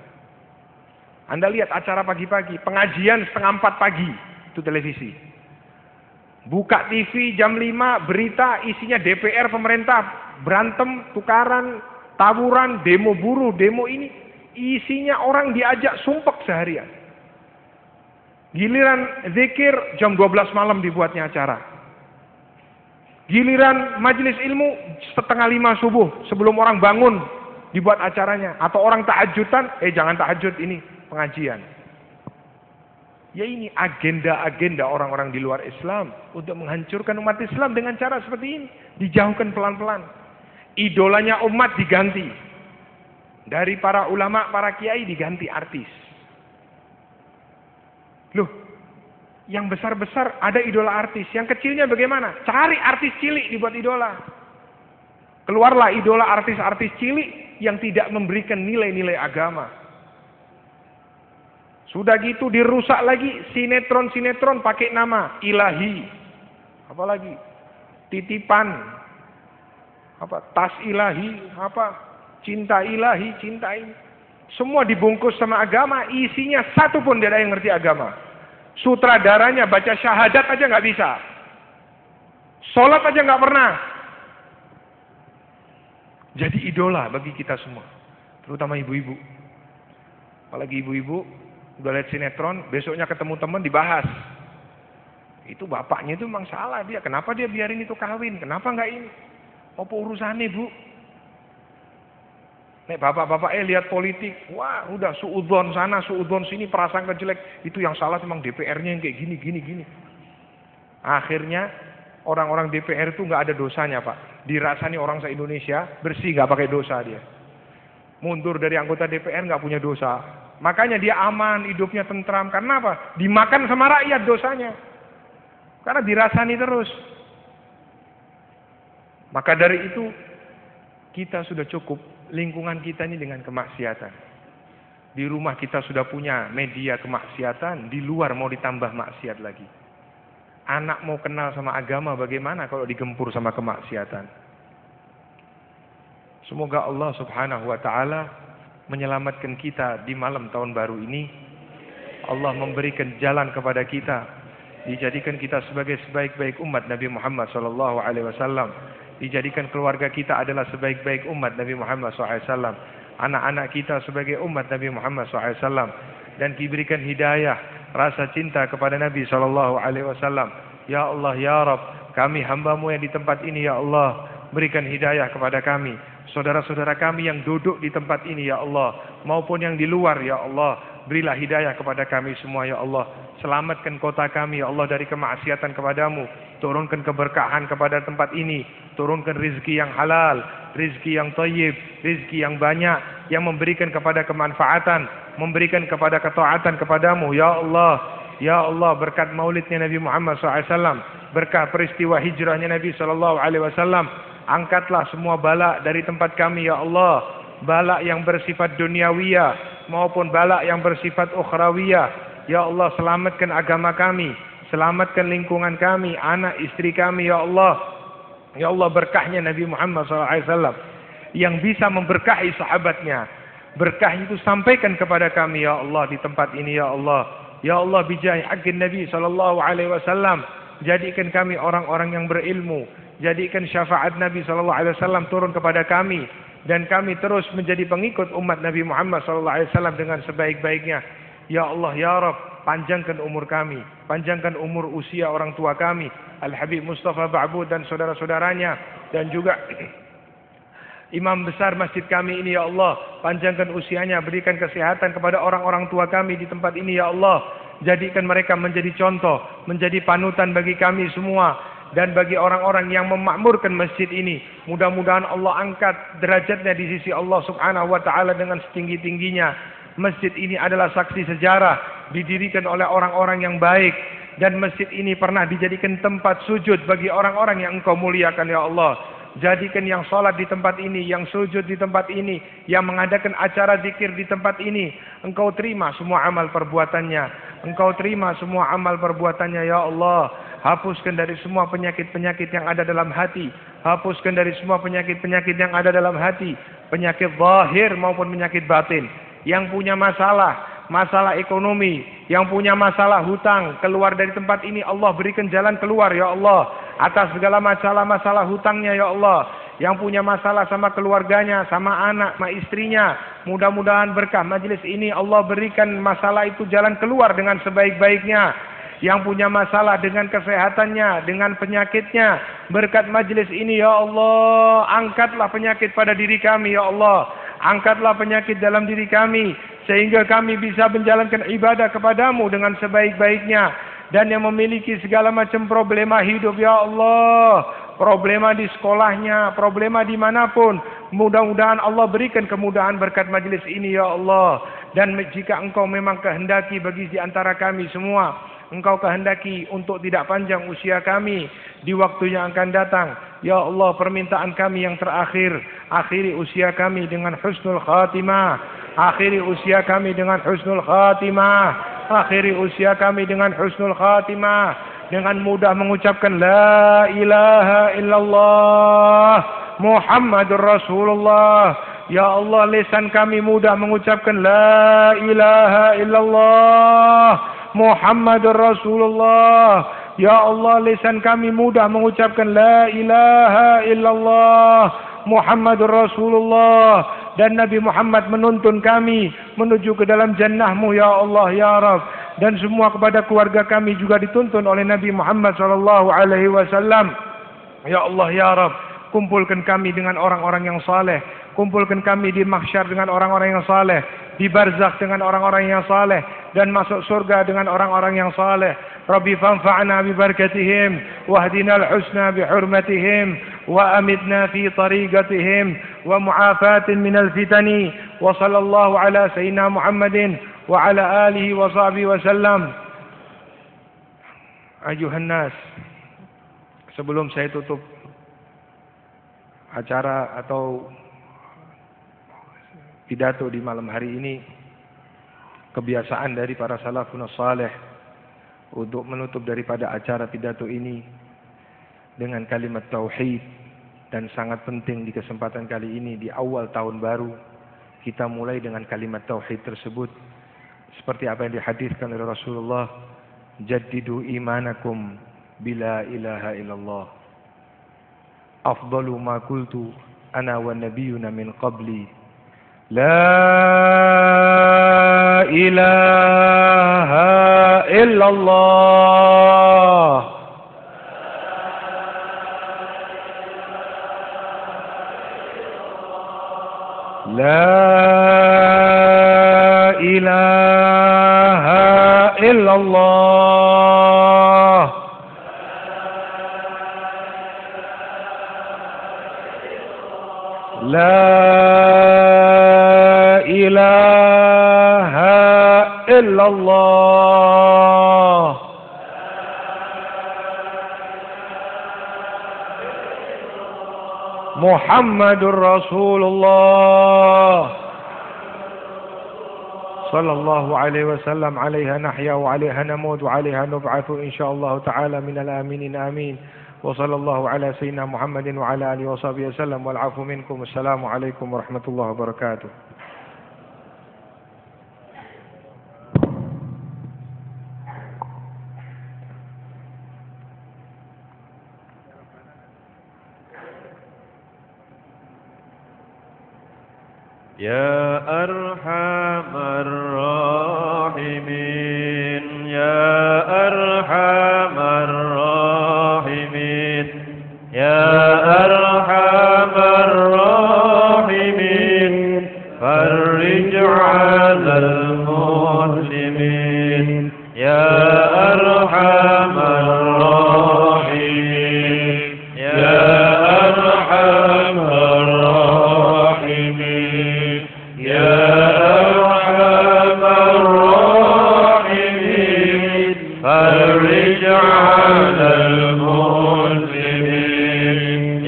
Anda lihat acara pagi-pagi, pengajian 3:30 pagi, itu televisi. Buka TV jam 5, berita isinya DPR pemerintah, berantem, tukaran, tawuran, demo buruh, demo ini. Isinya orang diajak sumpek seharian. Giliran zikir jam 12 malam dibuatnya acara. Giliran majelis ilmu 4:30 subuh sebelum orang bangun dibuat acaranya. Atau orang tahajudan, jangan tahajud, ini pengajian. Ya ini agenda-agenda orang-orang di luar Islam untuk menghancurkan umat Islam dengan cara seperti ini. Dijauhkan pelan-pelan. Idolanya umat diganti. Dari para ulama, para kiai diganti artis. Loh, yang besar-besar ada idola artis. Yang kecilnya bagaimana? Cari artis cilik dibuat idola. Keluarlah idola artis-artis cilik yang tidak memberikan nilai-nilai agama. Sudah gitu dirusak lagi sinetron-sinetron pakai nama ilahi. Apalagi titipan. Tas ilahi, cinta ilahi, cinta ini. Semua dibungkus sama agama, isinya satu pun tidak ada yang ngerti agama. Sutradaranya baca syahadat aja nggak bisa. Sholat aja nggak pernah. Jadi idola bagi kita semua. Terutama ibu-ibu. Apalagi ibu-ibu udah lihat sinetron, besoknya ketemu teman dibahas. Itu bapaknya itu memang salah dia. Kenapa dia biarin itu kawin? Kenapa nggak ini? Apa urusannya, Bu? Nek bapak-bapak lihat politik, wah udah suudzon sana, suudzon sini, prasangka jelek. Itu yang salah memang DPR-nya yang kayak gini. Akhirnya orang-orang DPR itu nggak ada dosanya, Pak. Dirasani orang se-Indonesia bersih, nggak pakai dosa dia. Mundur dari anggota DPR nggak punya dosa. Makanya dia aman, hidupnya tentram. Karena apa? Dimakan sama rakyat dosanya. Karena dirasani terus. Maka dari itu, kita sudah cukup lingkungan kita ini dengan kemaksiatan. Di rumah kita sudah punya media kemaksiatan, di luar mau ditambah maksiat lagi. Anak mau kenal sama agama bagaimana kalau digempur sama kemaksiatan. Semoga Allah Subhanahu wa Ta'ala menyelamatkan kita di malam tahun baru ini. Allah memberikan jalan kepada kita, dijadikan kita sebagai sebaik-baik umat Nabi Muhammad SAW. Dijadikan keluarga kita adalah sebaik-baik umat Nabi Muhammad SAW. Anak-anak kita sebagai umat Nabi Muhammad SAW. Dan diberikan hidayah, rasa cinta kepada Nabi SAW. Ya Allah, Ya Rabb, kami hamba-Mu yang di tempat ini, Ya Allah, berikan hidayah kepada kami. Saudara-saudara kami yang duduk di tempat ini, Ya Allah, maupun yang di luar, Ya Allah, berilah hidayah kepada kami semua, Ya Allah. Selamatkan kota kami, Ya Allah, dari kemaksiatan kepadamu. Turunkan keberkahan kepada tempat ini. Turunkan rizki yang halal, rizki yang thayyib, rizki yang banyak, yang memberikan kepada kemanfaatan, memberikan kepada ketaatan kepadamu, Ya Allah. Ya Allah, berkat maulidnya Nabi Muhammad SAW, berkah peristiwa hijrahnya Nabi SAW, angkatlah semua bala dari tempat kami, Ya Allah. Bala yang bersifat duniawiyah maupun bala yang bersifat ukhrawiyah. Ya Allah, selamatkan agama kami, selamatkan lingkungan kami, anak istri kami, Ya Allah. Ya Allah, berkahnya Nabi Muhammad SAW yang bisa memberkahi sahabatnya. Berkah itu sampaikan kepada kami, Ya Allah, di tempat ini, Ya Allah. Ya Allah, bijahi haqqin Nabi SAW, jadikan kami orang-orang yang berilmu. Jadikan syafaat Nabi SAW turun kepada kami. Dan kami terus menjadi pengikut umat Nabi Muhammad SAW dengan sebaik-baiknya. Ya Allah, Ya Rabb, panjangkan umur kami, panjangkan umur usia orang tua kami, Al-Habib Mustafa Ba'bud dan saudara-saudaranya, dan juga imam besar masjid kami ini, Ya Allah, panjangkan usianya, berikan kesehatan kepada orang-orang tua kami di tempat ini, Ya Allah, Jadikan mereka menjadi contoh, menjadi panutan bagi kami semua dan bagi orang-orang yang memakmurkan masjid ini. Mudah-mudahan Allah angkat derajatnya di sisi Allah Subhanahu wa taala dengan setinggi-tingginya. Masjid ini adalah saksi sejarah, didirikan oleh orang-orang yang baik, dan masjid ini pernah dijadikan tempat sujud bagi orang-orang yang Engkau muliakan ya Allah. Jadikan yang sholat di tempat ini, yang sujud di tempat ini, yang mengadakan acara zikir di tempat ini, Engkau terima semua amal perbuatannya. Engkau terima semua amal perbuatannya ya Allah. Hapuskan dari semua penyakit-penyakit yang ada dalam hati. Hapuskan dari semua penyakit-penyakit yang ada dalam hati. Penyakit zahir maupun penyakit batin. Yang punya masalah ekonomi, yang punya masalah hutang, keluar dari tempat ini Allah berikan jalan keluar ya Allah. Atas segala masalah hutangnya ya Allah. Yang punya masalah sama keluarganya, sama anak, sama istrinya, mudah-mudahan berkah majelis ini Allah berikan masalah itu jalan keluar dengan sebaik-baiknya. Yang punya masalah dengan kesehatannya, dengan penyakitnya, berkat majelis ini ya Allah, angkatlah penyakit pada diri kami ya Allah. Angkatlah penyakit dalam diri kami sehingga kami bisa menjalankan ibadah kepadamu dengan sebaik-baiknya. Dan yang memiliki segala macam problema hidup ya Allah, problema di sekolahnya, problema dimanapun, mudah-mudahan Allah berikan kemudahan berkat majelis ini ya Allah. Dan jika Engkau memang kehendaki bagi di antara kami semua, Engkau kehendaki untuk tidak panjang usia kami di waktu yang akan datang, ya Allah, permintaan kami yang terakhir, akhiri usia kami dengan husnul khatimah. Akhiri usia kami dengan husnul khatimah. Akhiri usia kami dengan husnul khatimah, dengan mudah mengucapkan la ilaha illallah Muhammadur Rasulullah. Ya Allah, lisan kami mudah mengucapkan la ilaha illallah Muhammadur Rasulullah. Ya Allah, lisan kami mudah mengucapkan la ilaha illallah Muhammadur Rasulullah. Dan Nabi Muhammad menuntun kami menuju ke dalam jannah-Mu ya Allah ya Rabb. Dan semua kepada keluarga kami juga dituntun oleh Nabi Muhammad SAW. Ya Allah ya Rabb, kumpulkan kami dengan orang-orang yang saleh. Kumpulkan kami di mahsyar dengan orang-orang yang saleh, di barzakh dengan orang-orang yang saleh, dan masuk surga dengan orang-orang yang saleh. Rabbi fanfa'na bi barakatihim wahdina al-husna bi hurmatihim wa amitna fi tariqatihim wa mu'afatin minal fitani wa sallallahu ala sayyidina Muhammadin wa ala alihi wa sahbihi wa sallam. Ayuhan nas, sebelum saya tutup acara atau pidato di malam hari ini, kebiasaan dari para salafun saleh untuk menutup daripada acara pidato ini dengan kalimat tauhid. Dan sangat penting di kesempatan kali ini di awal tahun baru kita mulai dengan kalimat tauhid tersebut, seperti apa yang dihadiskan oleh Rasulullah, jaddidu imanakum bila ilaha illallah afdalu ma qultu ana wa nabiyyuna min qabli la ilaha illallah la ilaha illallah la ilaha illallah Muhammadur Rasulullah sallallahu alaihi wasallam. Alaiha nahya wa alaiha namut wa alaiha nub'atsu insyaallah ta'ala minal aminin amin. Wa sallallahu ala sayyidina Muhammadin wa ala alihi wa sahbihi wasallam wal 'afu minkum. Assalamu alaikum warahmatullahi wabarakatuh. Ya arhamar rahimin, ya arhamar rahimin, ya arhamar rahimin, farij 'alal muslimin, ya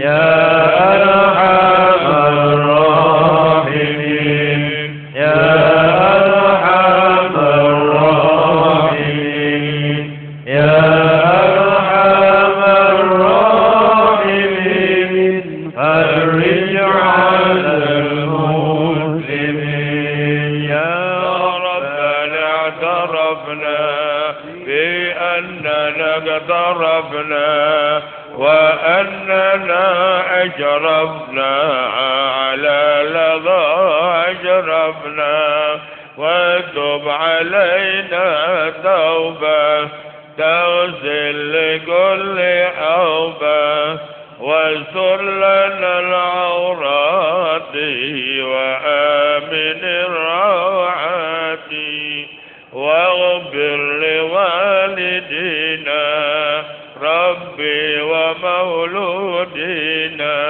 يا أرحم الراحمين يا أرحم الراحمين يا أرحم الراحمين فرج على المسلمين يا ربنا اعترفنا بأننا اقترفنا وأننا أجرفنا على لظى أجرفنا وتب علينا توبة تغسل لكل أوبة واستر لنا العورات وآمن الروعات واغفر لوالدينا ربي ومولودينا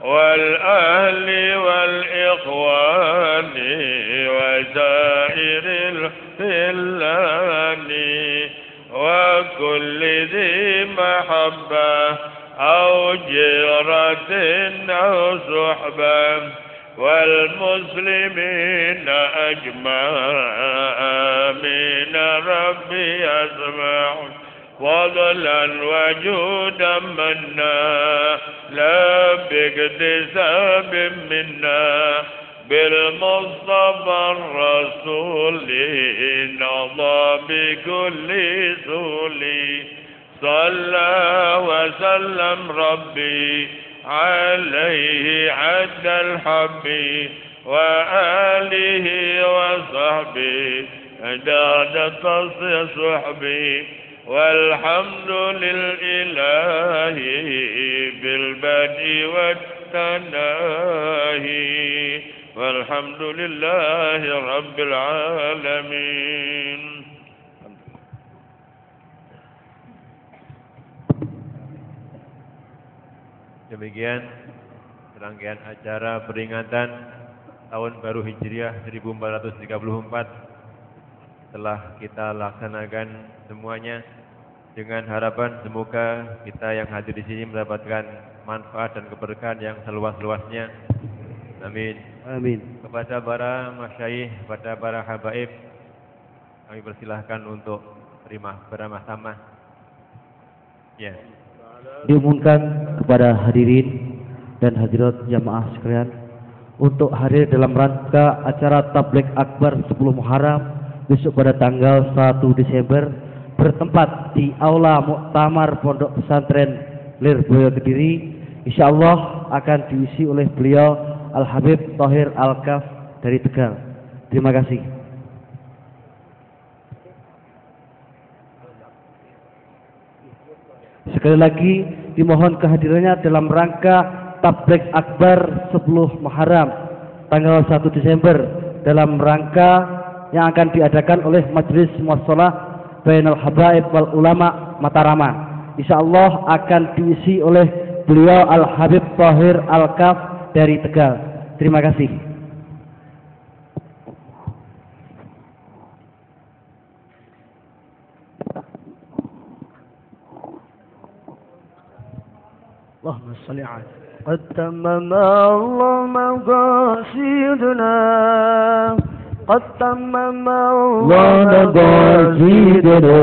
والأهل والإخوان وسائر الخلان وكل ذي محبة أو جيرة أو صحبة والمسلمين أجمعين ربي أسمع فضلا وجودا منا لا باكتساب منا بالمصطفى الرسول نضى بكل سولي صلى وسلم ربي عليه عد الحب وآله وصحبه عداد صحبي والحمد للإله بالبدء والتناهي والحمد لله رب العالمين. Demikian rangkaian acara peringatan Tahun Baru Hijriah 1434 telah kita laksanakan semuanya dengan harapan semoga kita yang hadir di sini mendapatkan manfaat dan keberkahan yang seluas-luasnya. Amin. Amin. Kepada para masyayikh, kepada para habaib, kami persilahkan untuk beramah-tamah. Ya. Diumumkan kepada hadirin dan hadirat jamaah sekalian untuk hadir dalam rangka acara Tabligh Akbar 10 Muharram besok pada tanggal 1 Desember bertempat di Aula Muktamar Pondok Pesantren Lirboyo Kediri. Insyaallah akan diisi oleh beliau Al-Habib Thohir Al-Kaf dari Tegal. Terima kasih. Sekali lagi dimohon kehadirannya dalam rangka Tabligh Akbar 10 Muharram tanggal 1 Desember dalam rangka yang akan diadakan oleh Majelis Muassalah Bainal Habaib wal Ulama Mataraman. Insyaallah akan diisi oleh beliau Al-Habib Thohir Al-Kaf dari Tegal. Terima kasih. Allahumma shalli ala قد تمم الله مقاصدنا قد تمم الله مقاصدنا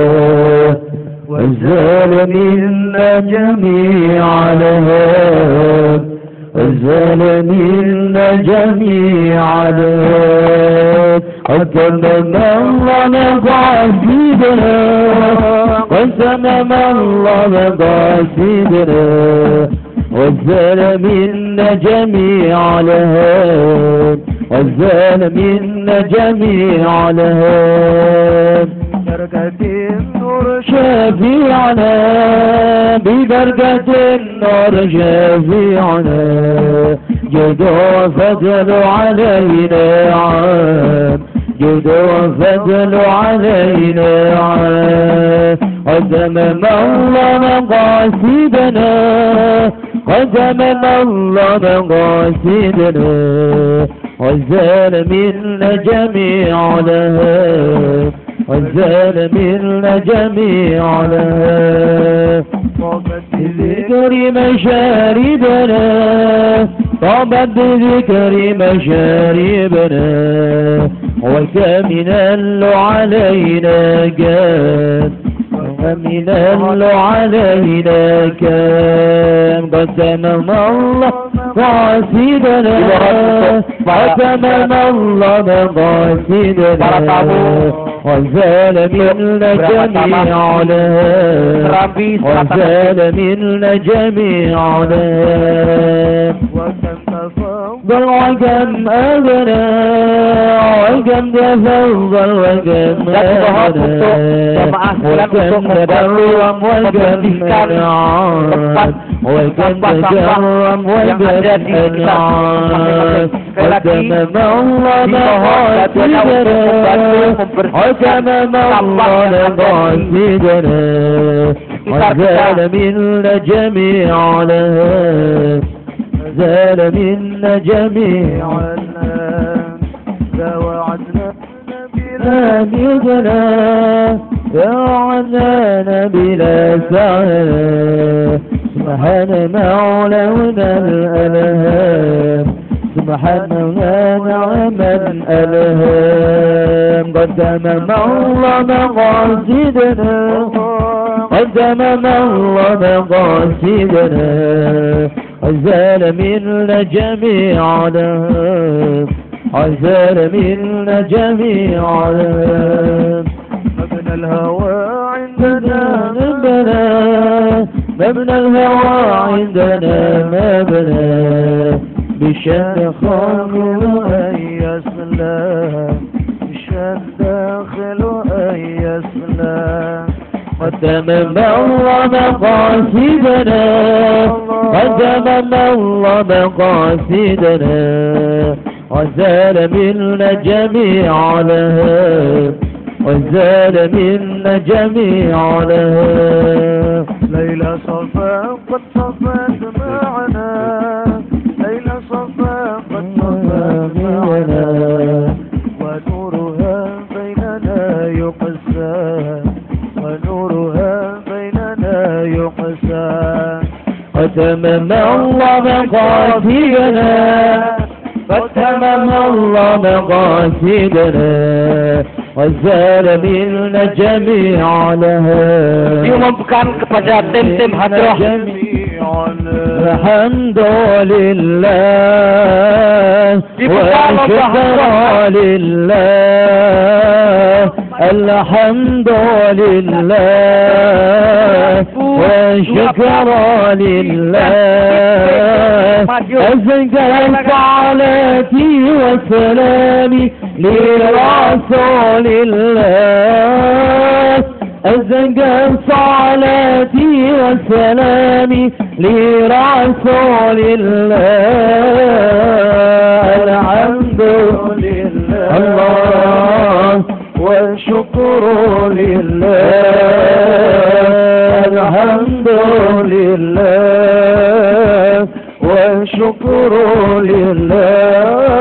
وزال منا جميعا وزال منا جميعا قد تمم الله مقاصدنا قد تمم الله مقاصدنا وزال منا جميعا وزال منا جميعا بركة النور شفيعنا ببركة النور شفيعنا جد وفضل علينا عام جد وفضل علينا عام وتمم الله مقاصدنا وتمم الله مقاصدنا وزال منا جميعا وزال منا جميعا بذكر مشاربنا طابت بذكر مشاربنا وكامنا علينا كان وكامنا علينا كان قد تمم الله قاصدنا وتمم الله مقاصدنا وزال منا جميعنا وزال منا جميعنا بل وكم أغنى وكم تفضل وكم أغنى وكم تكرم وكم أنعم وكم تكرم وكم أنعم وتمم الله مقاصدنا وتمم الله مقاصدنا وزال منا جميعنا زال منا جميعنا وعدنا نبينا يا عدنا بلا سعي سبحان مولانا الألهام سبحان نعم الألهام قد تمم الله مقاصدنا قد تمم الله مقاصدنا وزال منا جميعنا وزال منا جميعنا مبنى الهوى عندنا مبنى الهوى عندنا مبنى بشد خاخل أي سلام بشد خاخل أي سلام وتمم الله مقاصدنا وتمم الله مقاصدنا وزال منا جميعنا وزال منا جميعنا ليلى صفا قد صفت معنا ليلى صفا قد صفت معنا ونورها بيننا يقسى ونورها بيننا يقسى وتمم الله مقاصدنا وتمم الله مقاصدنا وزال منا جميعنا diumumkan kepada tim-tim hadrah. Alhamdulillah wa syukra lillah Alhamdulillah wa syukra lillah azka salati wa salami li rasulillah أزكى صلاتي وسلامي لرسول الله الحمد لله الله والشكر لله الحمد لله والشكر لله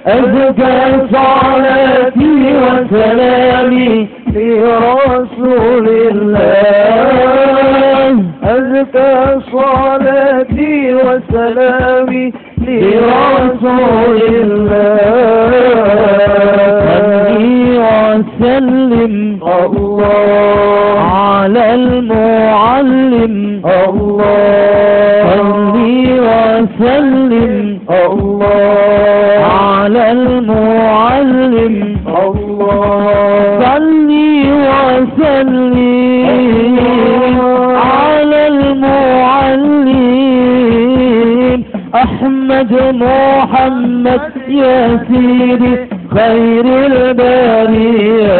أزكى صلاتي وسلامي لرسول الله أزكى صلاتي وسلامي لرسول الله وسلم الله على المعلم الله وسلم الله على المعلم الله صلي وسلم على المعلم أحمد محمد يا سيدي خير البرية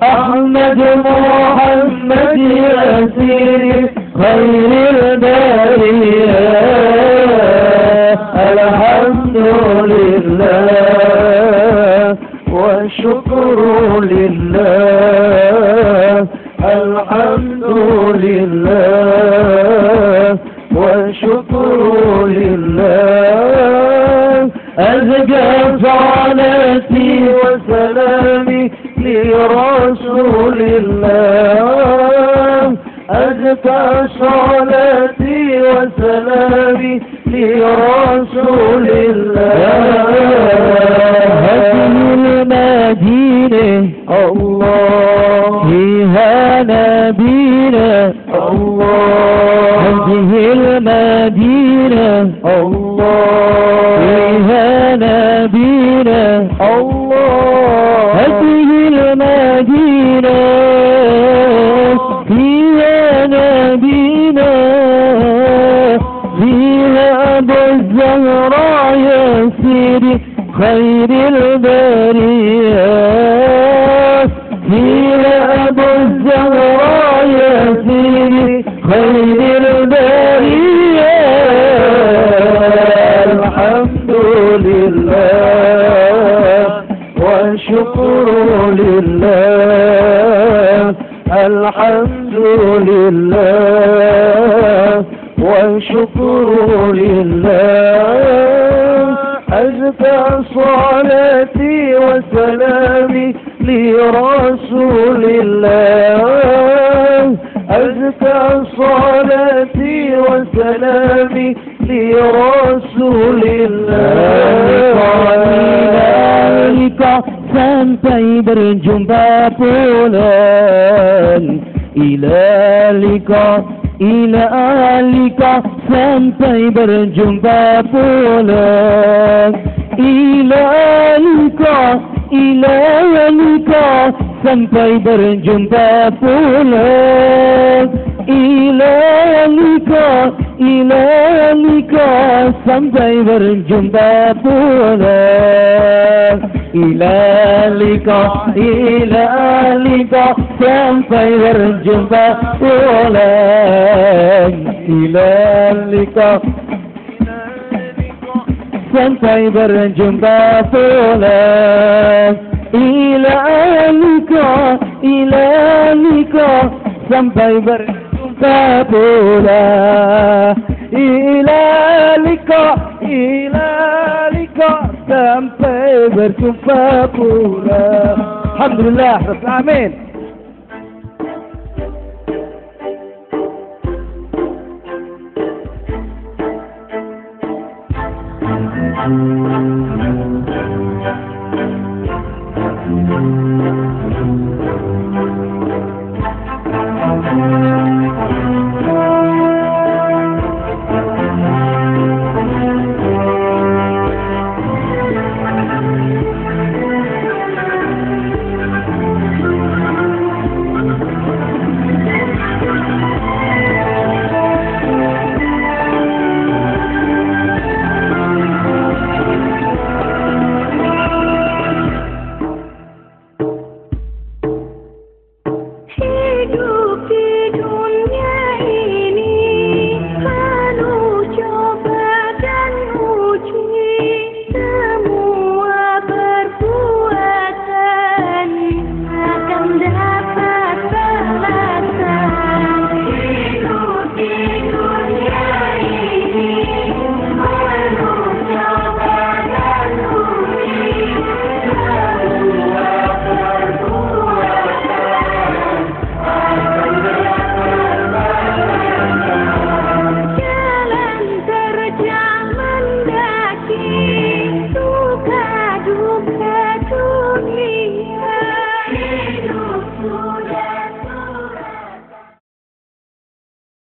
أحمد محمد يا سيدي خير البرية الحمد لله والشكر لله الحمد لله والشكر لله أزكى صلاتي وسلامي لرسول الله أزكى صلاتي وسلامي لرسول الله. هذه المدينة الله فيها نبينا الله هذه المدينة الله فيها نبينا الله هذه المدينة فيها نبينا فيها أبو الزهراء يا سيدي خير البرية فيها أبو الزهراء يا سيدي خير البرية. الحمد لله والشكر لله الحمد لله والشكر لله. أزكى صلاتي وسلامي لرسول الله. أزكى صلاتي وسلامي لرسول الله. sampai berjumpa pulang ila lika sampai berjumpa pulang ila lika sampai berjumpa pulang ila lika sampai berjumpa pulang ila lika sampai berjumpa pulang ila lika sampai berjumpa pulang ila lika sampai berjumpa pulang ila lika sampai berjumpa pulang. Alhamdulillah Rabbil Alamin.